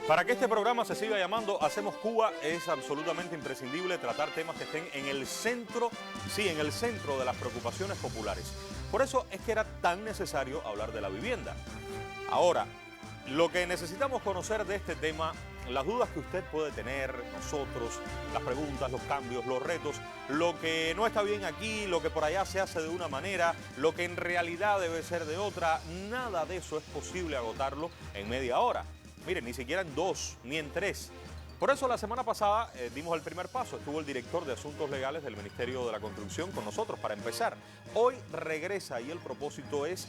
Para que este programa se siga llamando Hacemos Cuba, es absolutamente imprescindible tratar temas que estén en el centro, sí, en el centro de las preocupaciones populares. Por eso es que era tan necesario hablar de la vivienda. Ahora, lo que necesitamos conocer de este tema, las dudas que usted puede tener, nosotros, las preguntas, los cambios, los retos, lo que no está bien aquí, lo que por allá se hace de una manera, lo que en realidad debe ser de otra, nada de eso es posible agotarlo en media hora. Miren, ni siquiera en 2, ni en 3. Por eso la semana pasada dimos el primer paso. Estuvo el director de Asuntos Legales del Ministerio de la Construcción con nosotros para empezar. Hoy regresa y el propósito es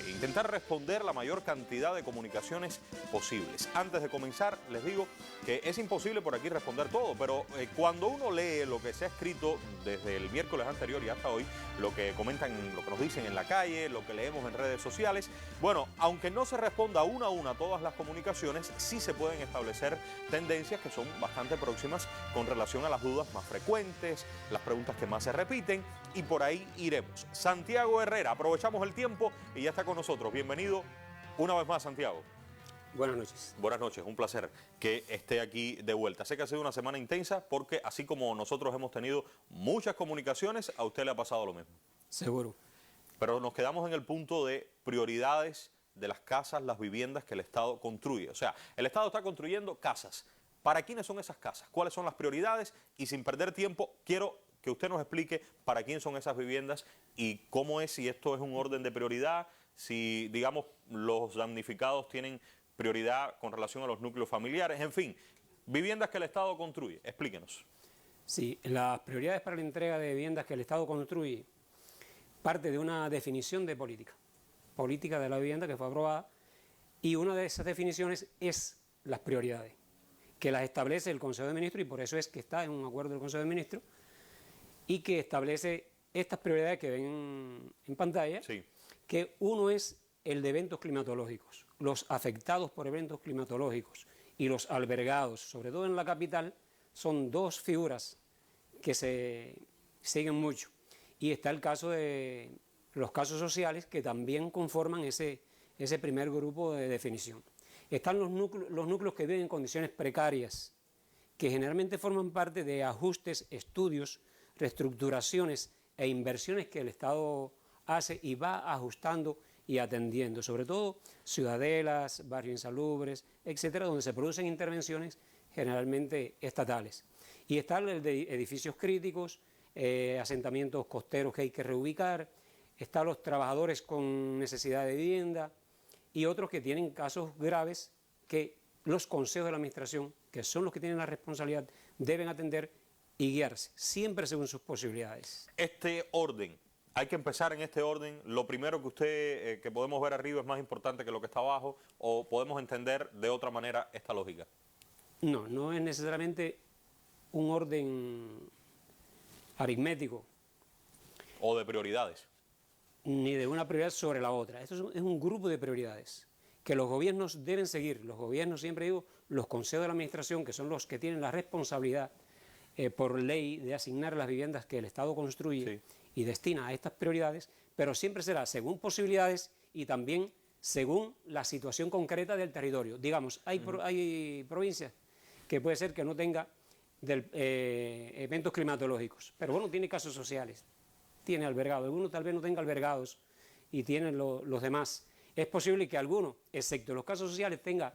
intentar responder la mayor cantidad de comunicaciones posibles. Antes de comenzar, les digo que es imposible por aquí responder todo, pero cuando uno lee lo que se ha escrito desde el miércoles anterior y hasta hoy, lo que comentan, lo que nos dicen en la calle, lo que leemos en redes sociales, bueno, aunque no se responda una a una todas las comunicaciones, sí se pueden establecer tendencias que son bastante próximas con relación a las dudas más frecuentes, las preguntas que más se repiten, y por ahí iremos. Santiago Herrera, aprovechamos el tiempo y ya está con nosotros. Bienvenido una vez más, Santiago. Buenas noches. Buenas noches, un placer que esté aquí de vuelta. Sé que ha sido una semana intensa porque así como nosotros hemos tenido muchas comunicaciones, a usted le ha pasado lo mismo. Seguro. Pero nos quedamos en el punto de prioridades de las casas, las viviendas que el Estado construye. O sea, el Estado está construyendo casas. ¿Para quiénes son esas casas? ¿Cuáles son las prioridades? Y sin perder tiempo, quiero que usted nos explique para quién son esas viviendas y cómo es, si esto es un orden de prioridad, si, digamos, los damnificados tienen prioridad con relación a los núcleos familiares, en fin, viviendas que el Estado construye. Explíquenos. Sí, las prioridades para la entrega de viviendas que el Estado construye parte de una definición de política de la vivienda que fue aprobada, y una de esas definiciones es las prioridades, que las establece el Consejo de Ministros, y por eso es que está en un acuerdo del Consejo de Ministros, y que establece estas prioridades que ven en pantalla, Sí. Que uno es el de eventos climatológicos. Los afectados por eventos climatológicos y los albergados, sobre todo en la capital, son dos figuras que se siguen mucho. Y está el caso de los casos sociales, que también conforman ese primer grupo de definición. Están los núcleos que viven en condiciones precarias, que generalmente forman parte de ajustes, estudios, reestructuraciones e inversiones que el Estado hace y va ajustando y atendiendo, sobre todo ciudadelas, barrios insalubres, etcétera, donde se producen intervenciones generalmente estatales. Y está el de edificios críticos, asentamientos costeros que hay que reubicar, están los trabajadores con necesidad de vivienda y otros que tienen casos graves que los consejos de la administración, que son los que tienen la responsabilidad, deben atender y guiarse, siempre según sus posibilidades. Este orden, hay que empezar en este orden. Lo primero que usted, que podemos ver arriba es más importante que lo que está abajo, o podemos entender de otra manera esta lógica. No, no es necesariamente un orden aritmético. O de prioridades. Ni de una prioridad sobre la otra. Esto es un grupo de prioridades que los gobiernos deben seguir. Los gobiernos, siempre digo, los consejos de la administración, que son los que tienen la responsabilidad por ley de asignar las viviendas que el Estado construye, sí, y destina a estas prioridades, pero siempre será según posibilidades y también según la situación concreta del territorio. Digamos, hay provincias que puede ser que no tenga eventos climatológicos, pero bueno, tiene casos sociales, tiene albergados, algunos tal vez no tenga albergados y tienen los demás. Es posible que alguno, excepto los casos sociales, tenga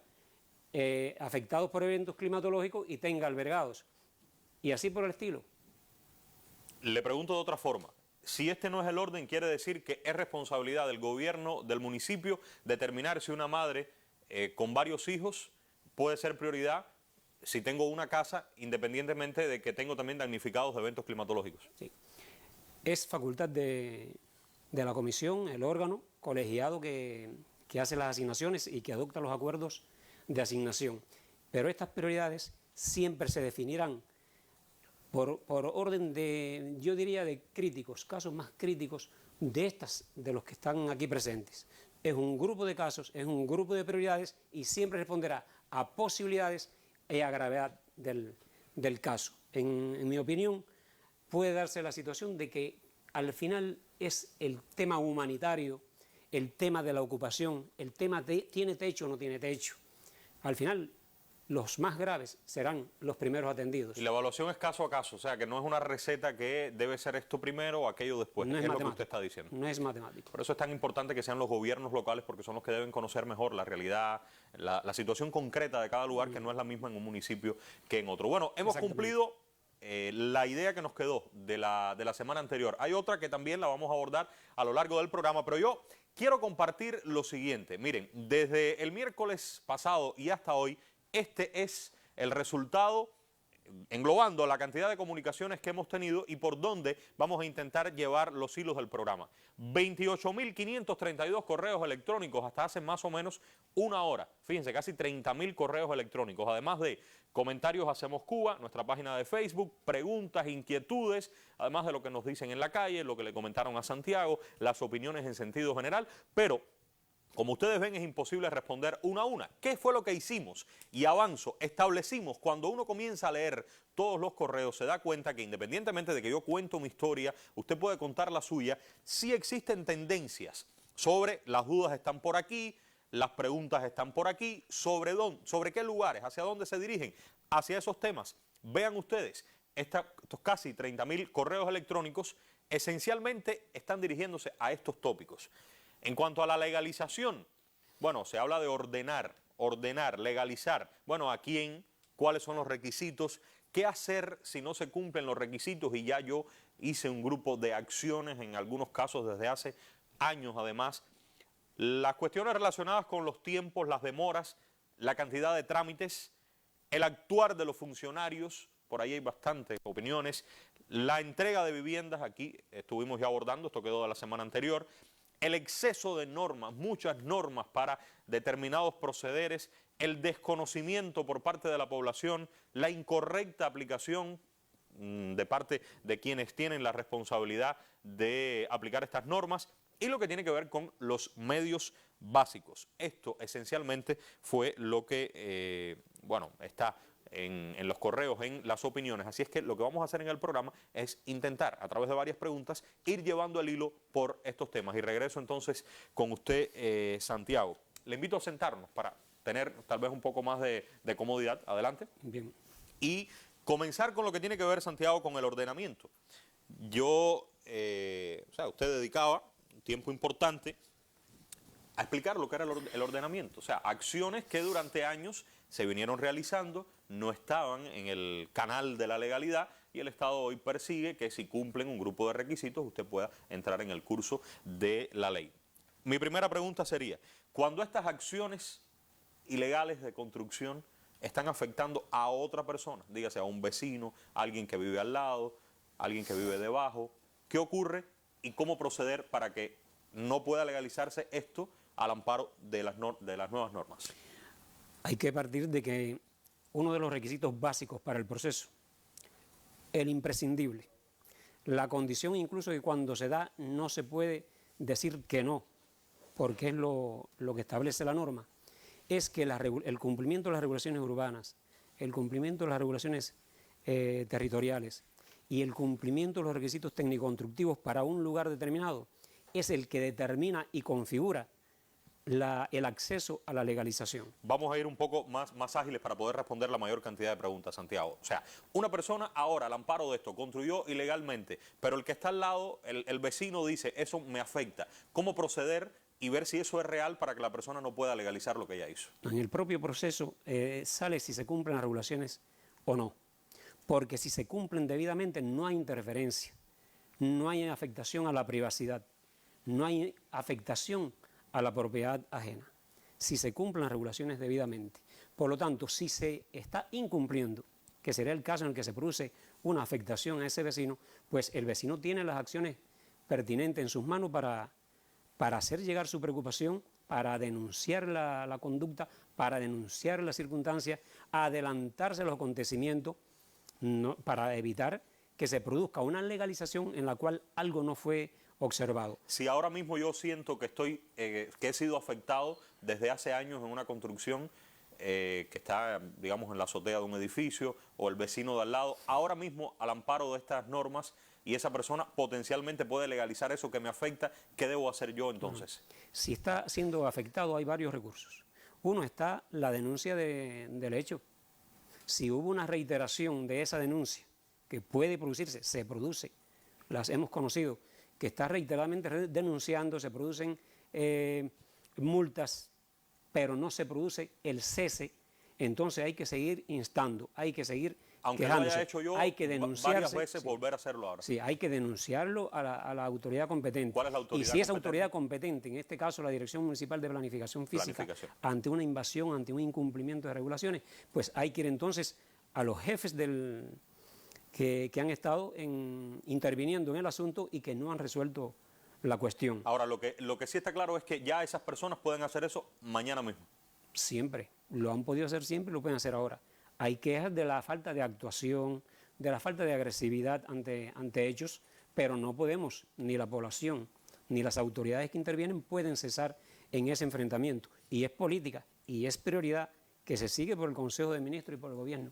afectados por eventos climatológicos y tenga albergados, y así por el estilo. Le pregunto de otra forma. Si este no es el orden, quiere decir que es responsabilidad del gobierno, del municipio, determinar si una madre con varios hijos puede ser prioridad si tengo una casa, independientemente de que tengo también damnificados de eventos climatológicos. Sí. Es facultad de la comisión, el órgano colegiado que hace las asignaciones y que adopta los acuerdos de asignación. Pero estas prioridades siempre se definirán por orden de, yo diría, de críticos, casos más críticos de los que están aquí presentes. Es un grupo de casos, es un grupo de prioridades y siempre responderá a posibilidades y a gravedad del caso. En mi opinión, puede darse la situación de que al final es el tema humanitario, el tema de la ocupación, el tema de tiene techo o no tiene techo. Al final los más graves serán los primeros atendidos. Y la evaluación es caso a caso, o sea, que no es una receta que debe ser esto primero o aquello después, No es lo que usted está diciendo. No es matemático. Por eso es tan importante que sean los gobiernos locales, porque son los que deben conocer mejor la realidad, la situación concreta de cada lugar, que no es la misma en un municipio que en otro. Bueno, hemos cumplido la idea que nos quedó de la semana anterior. Hay otra que también la vamos a abordar a lo largo del programa, pero yo quiero compartir lo siguiente. Miren, desde el miércoles pasado y hasta hoy, este es el resultado, englobando la cantidad de comunicaciones que hemos tenido y por dónde vamos a intentar llevar los hilos del programa. 28.532 correos electrónicos hasta hace más o menos una hora. Fíjense, casi 30.000 correos electrónicos, además de comentarios Hacemos Cuba, nuestra página de Facebook, preguntas, inquietudes, además de lo que nos dicen en la calle, lo que le comentaron a Santiago, las opiniones en sentido general, pero como ustedes ven, es imposible responder una a una. ¿Qué fue lo que hicimos? Y avanzo, establecimos, cuando uno comienza a leer todos los correos, se da cuenta que independientemente de que yo cuento mi historia, usted puede contar la suya, sí existen tendencias sobre las dudas están por aquí, las preguntas están por aquí, sobre qué lugares, hacia dónde se dirigen, hacia esos temas. Vean ustedes, estos casi 30.000 correos electrónicos esencialmente están dirigiéndose a estos tópicos. En cuanto a la legalización, bueno, se habla de ordenar, legalizar. Bueno, ¿a quién? ¿Cuáles son los requisitos? ¿Qué hacer si no se cumplen los requisitos? Y ya yo hice un grupo de acciones, en algunos casos desde hace años además. Las cuestiones relacionadas con los tiempos, las demoras, la cantidad de trámites, el actuar de los funcionarios, por ahí hay bastantes opiniones. La entrega de viviendas, aquí estuvimos ya abordando, esto quedó de la semana anterior. El exceso de normas, muchas normas para determinados procederes, el desconocimiento por parte de la población, la incorrecta aplicación de parte de quienes tienen la responsabilidad de aplicar estas normas y lo que tiene que ver con los medios básicos. Esto esencialmente fue lo que, bueno, está en los correos, en las opiniones. Así es que lo que vamos a hacer en el programa es intentar, a través de varias preguntas, ir llevando el hilo por estos temas. Y regreso entonces con usted, Santiago. Le invito a sentarnos para tener tal vez un poco más de comodidad. Adelante. Bien. Y comenzar con lo que tiene que ver, Santiago, con el ordenamiento. Yo, o sea, usted dedicaba un tiempo importante a explicar lo que era el ordenamiento. O sea, acciones que durante años se vinieron realizando, no estaban en el canal de la legalidad y el Estado hoy persigue que si cumplen un grupo de requisitos usted pueda entrar en el curso de la ley. Mi primera pregunta sería, cuando estas acciones ilegales de construcción están afectando a otra persona, dígase a un vecino, a alguien que vive al lado, a alguien que vive debajo, ¿qué ocurre y cómo proceder para que no pueda legalizarse esto al amparo de las nuevas normas? Hay que partir de que uno de los requisitos básicos para el proceso, el imprescindible, la condición incluso que cuando se da no se puede decir que no, porque es lo que establece la norma, es que el cumplimiento de las regulaciones urbanas, el cumplimiento de las regulaciones territoriales y el cumplimiento de los requisitos técnico-constructivos para un lugar determinado es el que determina y configura el acceso a la legalización. Vamos a ir un poco más ágiles para poder responder la mayor cantidad de preguntas, Santiago. O sea, una persona ahora, al amparo de esto, construyó ilegalmente, pero el que está al lado, el vecino dice, eso me afecta. ¿Cómo proceder y ver si eso es real para que la persona no pueda legalizar lo que ella hizo? En el propio proceso sale si se cumplen las regulaciones o no. Porque si se cumplen debidamente no hay interferencia, no hay afectación a la privacidad, no hay afectación a la propiedad ajena, si se cumplen las regulaciones debidamente. Por lo tanto, si se está incumpliendo, que sería el caso en el que se produce una afectación a ese vecino, pues el vecino tiene las acciones pertinentes en sus manos para hacer llegar su preocupación, para denunciar la conducta, para denunciar las circunstancias, adelantarse a los acontecimientos, para evitar que se produzca una legalización en la cual algo no fue observado. Si ahora mismo yo siento que que he sido afectado desde hace años en una construcción que está, digamos, en la azotea de un edificio o el vecino de al lado, ahora mismo al amparo de estas normas y esa persona potencialmente puede legalizar eso que me afecta, ¿qué debo hacer yo entonces? Si está siendo afectado hay varios recursos. Uno está la denuncia del hecho, Si hubo una reiteración de esa denuncia, que puede producirse, se produce, las hemos conocido, que está reiteradamente denunciando, se producen multas, pero no se produce el cese, entonces hay que seguir instando, hay que seguir aunque quejándose. lo haya hecho yo Hay que varias veces, sí, volver a hacerlo ahora. Sí, hay que denunciarlo a la autoridad competente. ¿Cuál es la autoridad y si esa competente? autoridad competente, en este caso la Dirección Municipal de Planificación Física, ante una invasión, ante un incumplimiento de regulaciones, pues hay que ir entonces a los jefes que han estado interviniendo en el asunto y que no han resuelto la cuestión. Ahora, lo que sí está claro es que ya esas personas pueden hacer eso mañana mismo. Siempre, lo han podido hacer siempre y lo pueden hacer ahora. Hay quejas de la falta de actuación, de la falta de agresividad ante hechos, pero no podemos, ni la población, ni las autoridades que intervienen pueden cesar en ese enfrentamiento. Y es política, y es prioridad que se sigue por el Consejo de Ministros y por el Gobierno.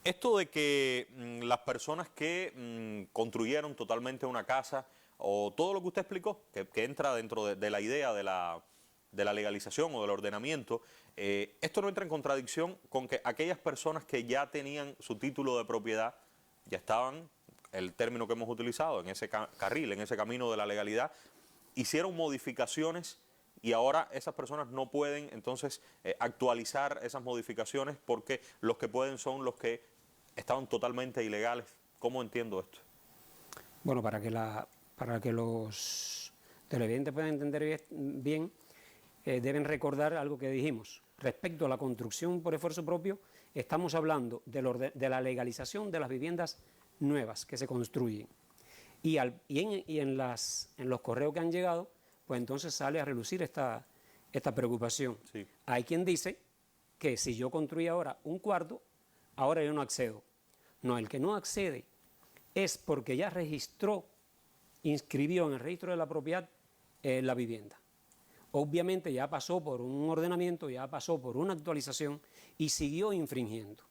Esto de que las personas que construyeron totalmente una casa, o todo lo que usted explicó, que entra dentro de la idea de la legalización o del ordenamiento, esto no entra en contradicción con que aquellas personas que ya tenían su título de propiedad, ya estaban, el término que hemos utilizado, en ese carril, en ese camino de la legalidad, hicieron modificaciones y ahora esas personas no pueden entonces actualizar esas modificaciones porque los que pueden son los que estaban totalmente ilegales. ¿Cómo entiendo esto? Bueno, para que los televidentes puedan entender bien, deben recordar algo que dijimos. Respecto a la construcción por esfuerzo propio, estamos hablando de la legalización de las viviendas nuevas que se construyen. Y en los correos que han llegado, pues entonces sale a relucir esta preocupación. Sí. Hay quien dice que si yo construí ahora un cuarto, ahora yo no accedo. No, el que no accede es porque ya inscribió en el registro de la propiedad la vivienda. Obviamente ya pasó por un ordenamiento, ya pasó por una actualización y siguió infringiendo.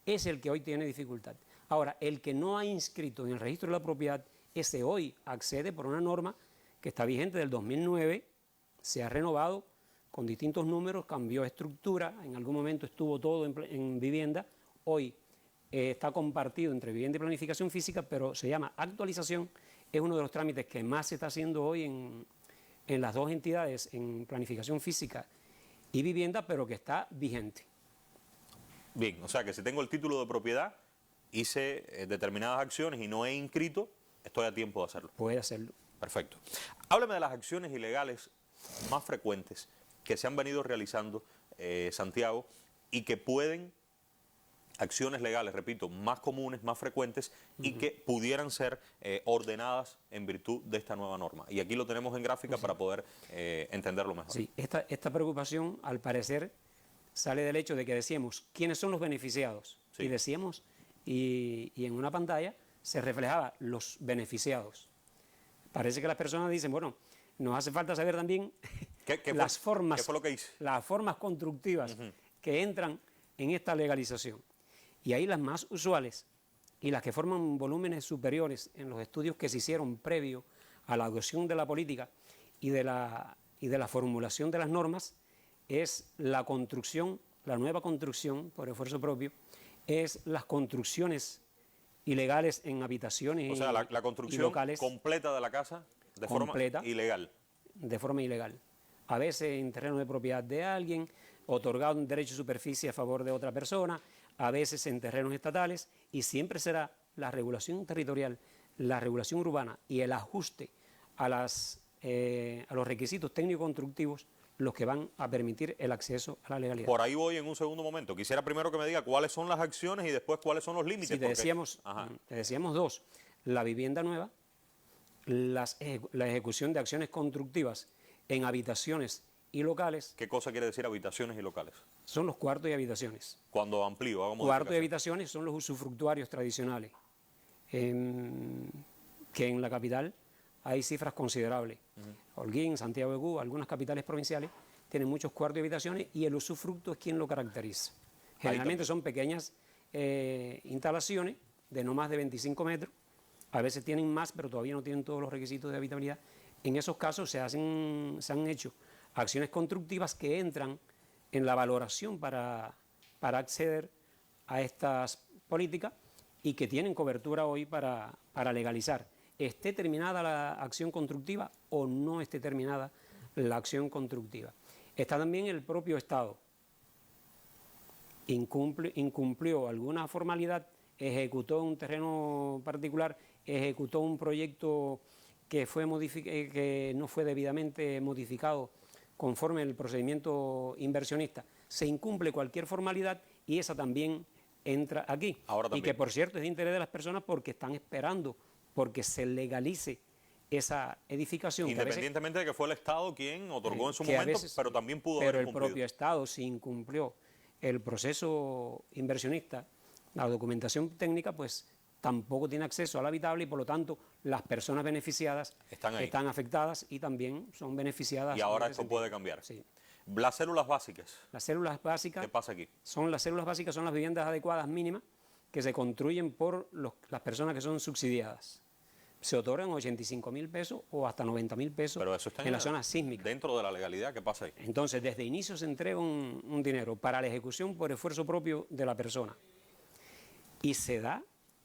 Es el que hoy tiene dificultad. Ahora, el que no ha inscrito en el registro de la propiedad, ese hoy accede por una norma que está vigente del 2009, se ha renovado con distintos números, cambió estructura, en algún momento estuvo todo en vivienda, hoy está compartido entre vivienda y planificación física, pero se llama actualización, es uno de los trámites que más se está haciendo hoy en las dos entidades, en planificación física y vivienda, pero que está vigente. Bien, o sea que si tengo el título de propiedad, hice determinadas acciones y no he inscrito, estoy a tiempo de hacerlo. Puede hacerlo. Perfecto. Hábleme de las acciones ilegales más frecuentes que se han venido realizando, Santiago, y que pueden, acciones legales, repito, más comunes, más frecuentes, y que pudieran ser ordenadas en virtud de esta nueva norma. Y aquí lo tenemos en gráfica para poder entenderlo mejor. Sí, esta preocupación, al parecer, sale del hecho de que decíamos quiénes son los beneficiados. Sí. Y decíamos, y en una pantalla se reflejaba los beneficiados. Parece que las personas dicen, bueno, nos hace falta saber también las formas, ¿qué fue lo que hice? Las formas constructivas que entran en esta legalización. Y ahí las más usuales y las que forman volúmenes superiores en los estudios que se hicieron previo a la adopción de la política y de la formulación de las normas es la construcción, la nueva construcción por esfuerzo propio, es las construcciones ilegales en habitaciones. O sea, la construcción locales, completa de la casa de forma ilegal. De forma ilegal. A veces en terreno de propiedad de alguien, otorgado un derecho de superficie a favor de otra persona, a veces en terrenos estatales, y siempre será la regulación territorial, la regulación urbana y el ajuste a los requisitos técnico-constructivos los que van a permitir el acceso a la legalidad. Por ahí voy en un segundo momento. Quisiera primero que me diga cuáles son las acciones y después cuáles son los límites. Sí, te decíamos dos. La vivienda nueva, la ejecución de acciones constructivas en habitaciones y locales. ¿Qué cosa quiere decir habitaciones y locales? Son los cuartos y habitaciones. Cuando amplío, hago modificación. Cuartos y habitaciones son los usufructuarios tradicionales, que en la capital hay cifras considerables. Holguín, Santiago de Cuba, algunas capitales provinciales tienen muchos cuartos y habitaciones y el usufructo es quien lo caracteriza. Generalmente son pequeñas instalaciones de no más de 25 metros, a veces tienen más, pero todavía no tienen todos los requisitos de habitabilidad. En esos casos se han hecho acciones constructivas que entran en la valoración para acceder a estas políticas y que tienen cobertura hoy para legalizar. Esté terminada la acción constructiva o no esté terminada la acción constructiva. Está también el propio Estado. Incumplió alguna formalidad, ejecutó un terreno particular, ejecutó un proyecto que no fue debidamente modificado conforme el procedimiento inversionista. Se incumple cualquier formalidad y esa también entra aquí. Y que, por cierto, es de interés de las personas porque están esperando porque se legalice esa edificación. Independientemente de que fue el Estado quien otorgó en su momento, pero también pudo haber incumplido. Pero el propio Estado, si incumplió el proceso inversionista, la documentación técnica, pues tampoco tiene acceso al habitable y por lo tanto las personas beneficiadas están afectadas y también son beneficiadas. Y ahora esto puede cambiar. Sí. Las células básicas. Las células básicas. ¿Qué pasa aquí? Las células básicas son las viviendas adecuadas mínimas que se construyen por las personas que son subsidiadas. Se otorgan 85.000 pesos o hasta 90.000 pesos. Pero eso está en la zona sísmica. Dentro de la legalidad, ¿qué pasa ahí? Entonces, desde inicio se entrega un dinero para la ejecución por esfuerzo propio de la persona. Y se da,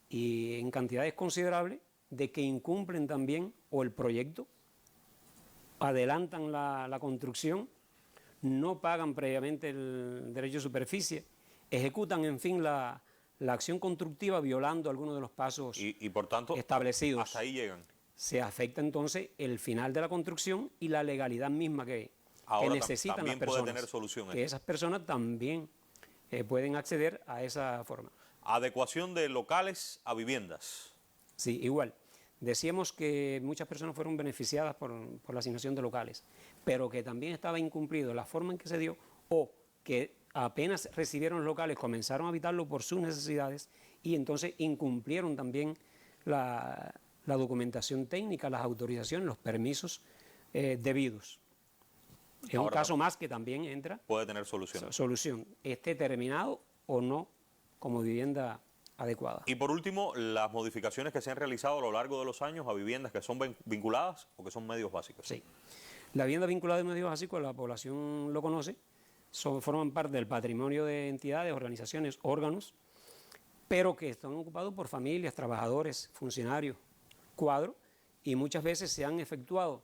y en cantidades considerables, de que incumplen también o el proyecto, adelantan la construcción, no pagan previamente el derecho de superficie, ejecutan, en fin, la acción constructiva violando algunos de los pasos y por tanto, establecidos. Hasta ahí llegan. Se afecta entonces el final de la construcción y la legalidad misma que necesitan las personas. Puede tener solución. Que esas personas también pueden acceder a esa forma. Adecuación de locales a viviendas. Sí, igual. Decíamos que muchas personas fueron beneficiadas por la asignación de locales, pero que también estaba incumplido la forma en que se dio o que apenas recibieron los locales comenzaron a habitarlo por sus necesidades y entonces incumplieron también la documentación técnica, las autorizaciones, los permisos debidos. Es un caso más que también entra. Puede tener solución. Solución, esté terminado o no como vivienda adecuada. Y por último, las modificaciones que se han realizado a lo largo de los años a viviendas que son vinculadas o que son medios básicos. Sí. La vivienda vinculada a medios básicos, la población lo conoce, forman parte del patrimonio de entidades, organizaciones, órganos, pero que están ocupados por familias, trabajadores, funcionarios, cuadros, y muchas veces se han efectuado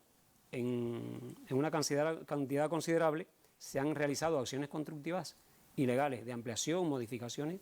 en una cantidad considerable, se han realizado acciones constructivas ilegales de ampliación, modificaciones,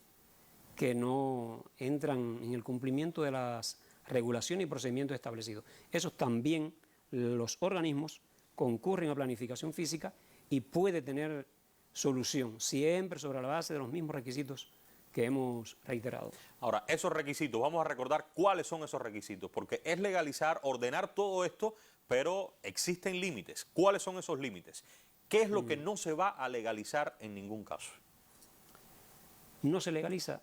que no entran en el cumplimiento de las regulaciones y procedimientos establecidos. Esos también los organismos concurren a planificación física y puede tener solución, siempre sobre la base de los mismos requisitos que hemos reiterado. Ahora, esos requisitos, vamos a recordar cuáles son esos requisitos, porque es legalizar, ordenar todo esto, pero existen límites. ¿Cuáles son esos límites? ¿Qué es lo que no se va a legalizar en ningún caso? No se legaliza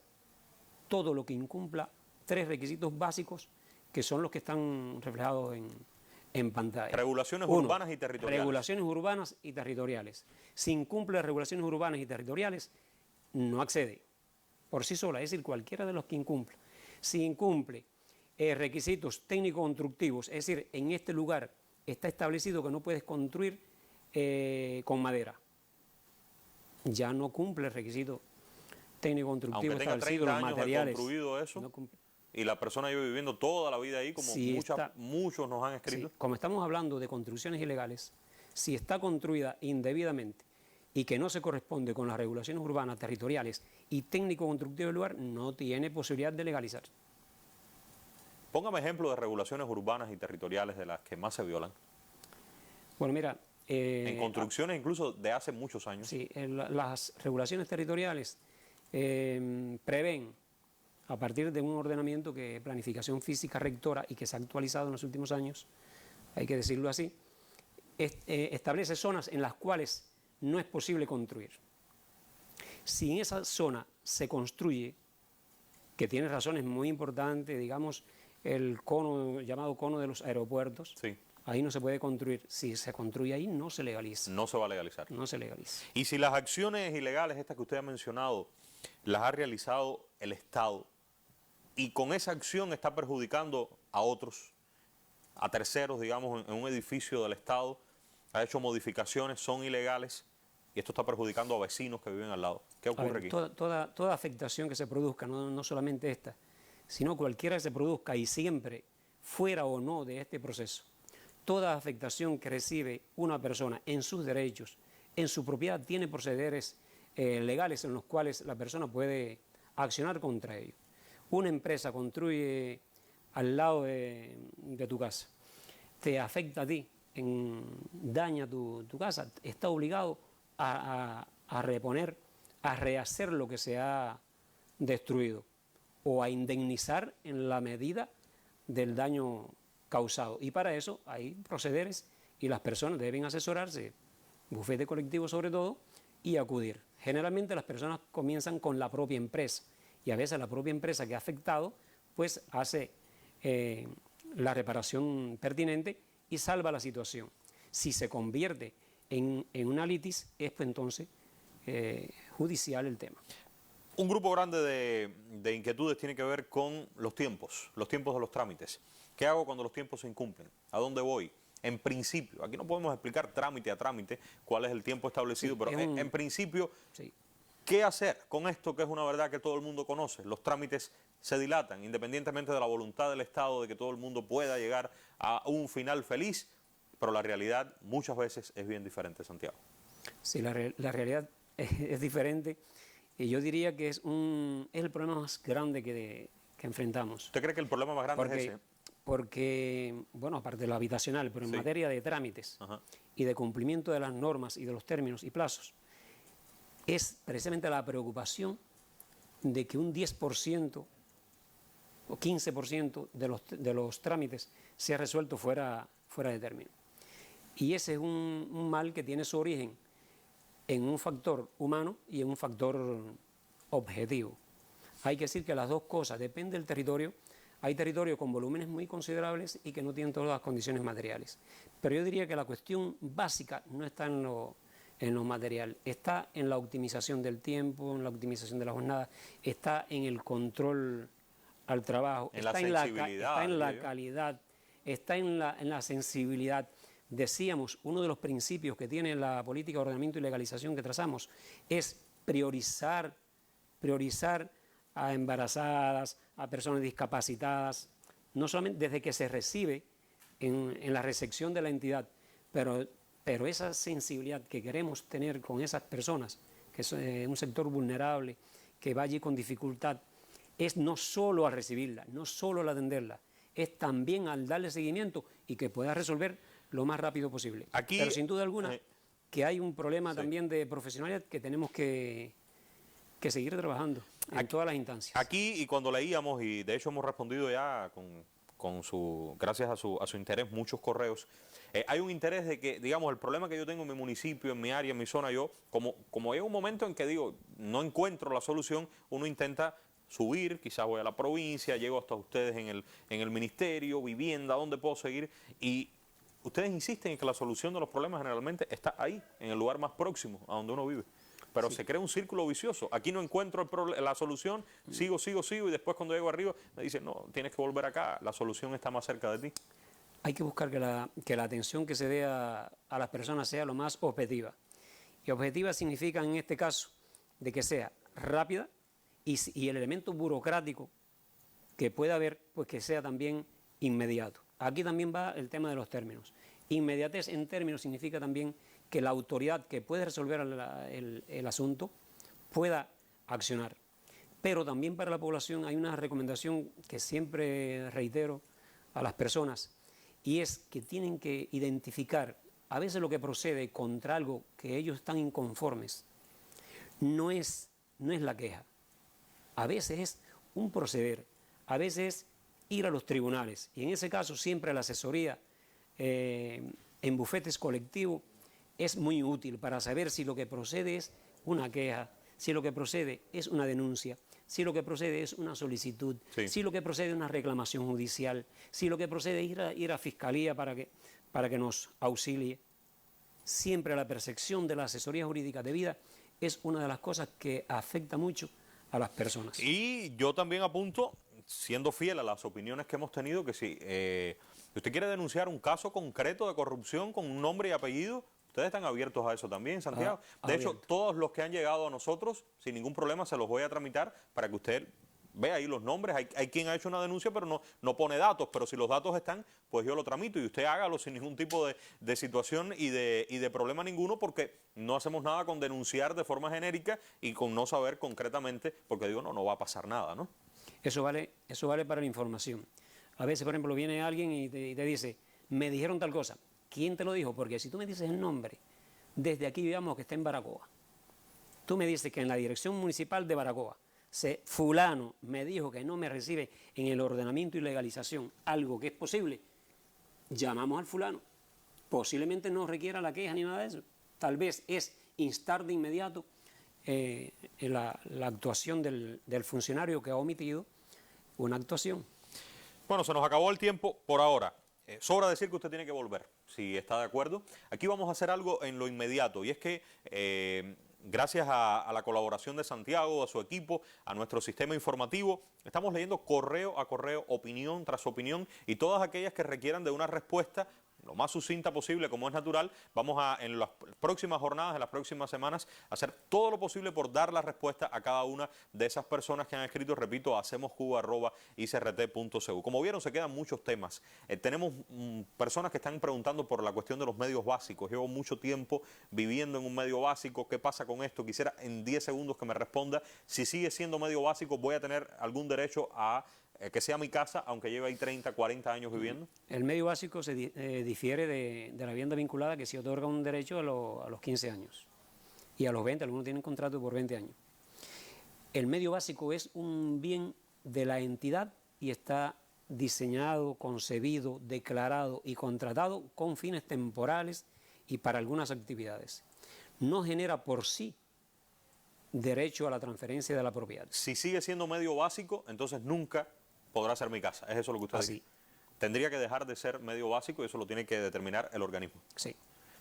todo lo que incumpla 3 requisitos básicos que son los que están reflejados en pantalla. Regulaciones urbanas y territoriales. Regulaciones urbanas y territoriales. Si incumple las regulaciones urbanas y territoriales, no accede por sí sola, es decir, cualquiera de los que incumpla. Si incumple requisitos técnico-constructivos, es decir, en este lugar está establecido que no puedes construir con madera, ya no cumple el requisito técnico-constructivo establecido, los materiales. Construido eso, no y la persona lleva viviendo toda la vida ahí, como muchos nos han escrito. Sí, como estamos hablando de construcciones ilegales, si está construida indebidamente y que no se corresponde con las regulaciones urbanas, territoriales y técnico-constructivas del lugar, no tiene posibilidad de legalizar. Póngame ejemplo de regulaciones urbanas y territoriales de las que más se violan. Bueno, mira... en construcciones incluso de hace muchos años. Sí, las regulaciones territoriales prevén, a partir de un ordenamiento que planificación física rectora y que se ha actualizado en los últimos años, hay que decirlo así, establece zonas en las cuales no es posible construir. Si en esa zona se construye, que tiene razones muy importantes, digamos, el cono, llamado cono de los aeropuertos, sí. Ahí no se puede construir. Si se construye ahí, no se legaliza. No se va a legalizar. No se legaliza. Y si las acciones ilegales, estas que usted ha mencionado, las ha realizado el Estado, y con esa acción está perjudicando a otros, a terceros, digamos, en un edificio del Estado, ha hecho modificaciones, son ilegales, y esto está perjudicando a vecinos que viven al lado. ¿Qué ocurre aquí? Toda afectación que se produzca, no solamente esta, sino cualquiera que se produzca y siempre fuera o no de este proceso, toda afectación que recibe una persona en sus derechos, en su propiedad, tiene procederes legales en los cuales la persona puede accionar contra ellos. Una empresa construye al lado de tu casa, te afecta a ti, daña tu casa, está obligado a reponer, a rehacer lo que se ha destruido o a indemnizar en la medida del daño causado. Y para eso hay procederes y las personas deben asesorarse, bufete colectivo sobre todo, y acudir. Generalmente las personas comienzan con la propia empresa y a veces la propia empresa que ha afectado pues hace la reparación pertinente y salva la situación. Si se convierte en una litis, es pues entonces judicial el tema. Un grupo grande de inquietudes tiene que ver con los tiempos de los trámites. ¿Qué hago cuando los tiempos se incumplen? ¿A dónde voy? En principio, aquí no podemos explicar trámite a trámite cuál es el tiempo establecido, sí, pero en principio, sí. ¿Qué hacer con esto que es una verdad que todo el mundo conoce? Los trámites se dilatan, independientemente de la voluntad del Estado de que todo el mundo pueda llegar a un final feliz, pero la realidad muchas veces es bien diferente, Santiago. Sí, la realidad es diferente y yo diría que es el problema más grande que enfrentamos. ¿Usted cree que el problema más grande es ese? Porque, bueno, aparte de lo habitacional, pero en materia de trámites y de cumplimiento de las normas y de los términos y plazos, es precisamente la preocupación de que un 10% o 15% de los trámites sea resuelto fuera de término. Y ese es un mal que tiene su origen en un factor humano y en un factor objetivo. Hay que decir que las dos cosas, depende del territorio. Hay territorios con volúmenes muy considerables y que no tienen todas las condiciones materiales. Pero yo diría que la cuestión básica no está en lo material, está en la optimización del tiempo, en la optimización de la jornada, está en el control al trabajo, está en la calidad, está en la sensibilidad. Decíamos, uno de los principios que tiene la política de ordenamiento y legalización que trazamos es priorizar a embarazadas, a personas discapacitadas, no solamente desde que se recibe en la recepción de la entidad, pero esa sensibilidad que queremos tener con esas personas, que es un sector vulnerable, que va allí con dificultad, es no solo al recibirla, no solo al atenderla, es también al darle seguimiento y que pueda resolver lo más rápido posible. Aquí, pero sin duda alguna que hay un problema también de profesionalidad que tenemos que seguir trabajando en todas las instancias. Aquí, y cuando leíamos, y de hecho hemos respondido ya gracias a su interés, muchos correos, hay un interés de que, digamos, el problema que yo tengo en mi municipio, en mi área, en mi zona, como hay un momento en que digo, no encuentro la solución, uno intenta subir, quizás voy a la provincia, llego hasta ustedes en el ministerio, vivienda, ¿dónde puedo seguir? Y ustedes insisten en que la solución de los problemas generalmente está ahí, en el lugar más próximo a donde uno vive. Pero se crea un círculo vicioso. Aquí no encuentro la solución, sigo, y después cuando llego arriba me dicen, no, tienes que volver acá, la solución está más cerca de ti. Hay que buscar que la atención que se dé a las personas sea lo más objetiva. Y objetiva significa en este caso de que sea rápida y el elemento burocrático que pueda haber, pues que sea también inmediato. Aquí también va el tema de los términos. Inmediatez en términos significa también que la autoridad que puede resolver el asunto pueda accionar. Pero también para la población hay una recomendación que siempre reitero a las personas, y es que tienen que identificar a veces lo que procede contra algo que ellos están inconformes. No es la queja, a veces es un proceder, a veces es ir a los tribunales, y en ese caso siempre la asesoría en bufetes colectivos es muy útil para saber si lo que procede es una queja, si lo que procede es una denuncia, si lo que procede es una solicitud, si lo que procede es una reclamación judicial, si lo que procede es ir a fiscalía para que nos auxilie. Siempre la percepción de la asesoría jurídica debida es una de las cosas que afecta mucho a las personas. Y yo también apunto, siendo fiel a las opiniones que hemos tenido, que si usted quiere denunciar un caso concreto de corrupción con un nombre y apellido, Ustedes están abiertos a eso también, Santiago. De hecho, abierto. todos los que han llegado a nosotros, sin ningún problema, se los voy a tramitar para que usted vea ahí los nombres. Hay quien ha hecho una denuncia, pero no pone datos. Pero si los datos están, pues yo lo tramito y usted hágalo sin ningún tipo de situación y de problema ninguno, porque no hacemos nada con denunciar de forma genérica y con no saber concretamente, porque digo, no va a pasar nada, ¿no? Eso vale para la información. A veces, por ejemplo, viene alguien y te dice, me dijeron tal cosa. ¿Quién te lo dijo? Porque si tú me dices el nombre, desde aquí digamos que está en Baracoa. Tú me dices que en la dirección municipal de Baracoa, fulano me dijo que no me recibe en el ordenamiento y legalización algo que es posible, llamamos al fulano. Posiblemente no requiera la queja ni nada de eso. Tal vez es instar de inmediato la actuación del funcionario que ha omitido una actuación. Bueno, se nos acabó el tiempo por ahora. Sobra decir que usted tiene que volver, si está de acuerdo. Aquí vamos a hacer algo en lo inmediato, y es que gracias a la colaboración de Santiago, a su equipo, a nuestro sistema informativo, estamos leyendo correo a correo, opinión tras opinión, y todas aquellas que requieran de una respuesta lo más sucinta posible, como es natural. Vamos en las próximas jornadas, en las próximas semanas, hacer todo lo posible por dar la respuesta a cada una de esas personas que han escrito, repito, hacemoscuba@icrt.cu. Como vieron, se quedan muchos temas. Tenemos personas que están preguntando por la cuestión de los medios básicos. Llevo mucho tiempo viviendo en un medio básico. ¿Qué pasa con esto? Quisiera en 10 segundos que me responda. Si sigue siendo medio básico, ¿voy a tener algún derecho a que sea mi casa, aunque lleve ahí 30, 40 años viviendo? El medio básico se difiere de la vivienda vinculada, que se otorga un derecho a los 15 años. Y a los 20, algunos tienen contrato por 20 años. El medio básico es un bien de la entidad y está diseñado, concebido, declarado y contratado con fines temporales y para algunas actividades. No genera por sí derecho a la transferencia de la propiedad. Si sigue siendo medio básico, entonces nunca podrá ser mi casa. ¿Es eso lo que usted dice? Tendría que dejar de ser medio básico y eso lo tiene que determinar el organismo. Sí.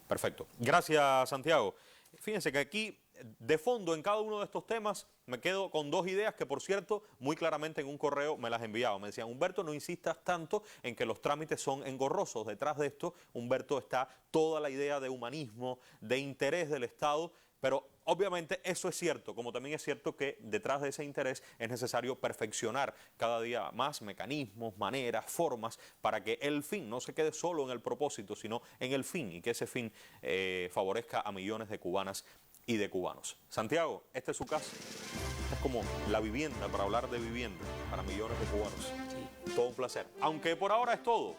Perfecto. Gracias, Santiago. Fíjense que aquí, de fondo, en cada uno de estos temas, me quedo con dos ideas que, por cierto, muy claramente en un correo me las enviaban. Me decían, Humberto, no insistas tanto en que los trámites son engorrosos. Detrás de esto, Humberto, está toda la idea de humanismo, de interés del Estado. Pero obviamente eso es cierto, como también es cierto que detrás de ese interés es necesario perfeccionar cada día más mecanismos, maneras, formas, para que el fin no se quede solo en el propósito, sino en el fin, y que ese fin favorezca a millones de cubanas y de cubanos. Santiago, esta es su casa, esta es como la vivienda, para hablar de vivienda, para millones de cubanos. Sí. Todo un placer. Aunque por ahora es todo,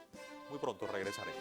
muy pronto regresaremos.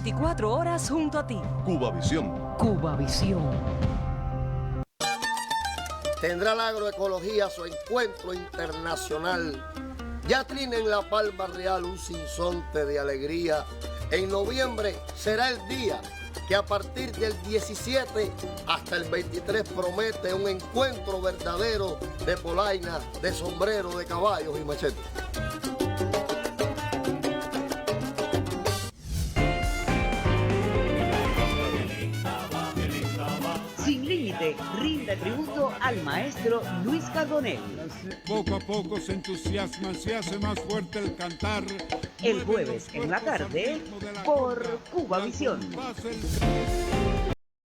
24 horas junto a ti. Cubavisión. Cubavisión. Tendrá la agroecología su encuentro internacional. Ya trina en la Palma Real un sinsonte de alegría. En noviembre será el día que a partir del 17 hasta el 23 promete un encuentro verdadero de polaina, de sombrero, de caballos y machetes. Sin límite, rinde tributo al maestro Luis Carbonell. Poco a poco se entusiasman, se hace más fuerte el cantar. El jueves en la tarde por Cubavisión.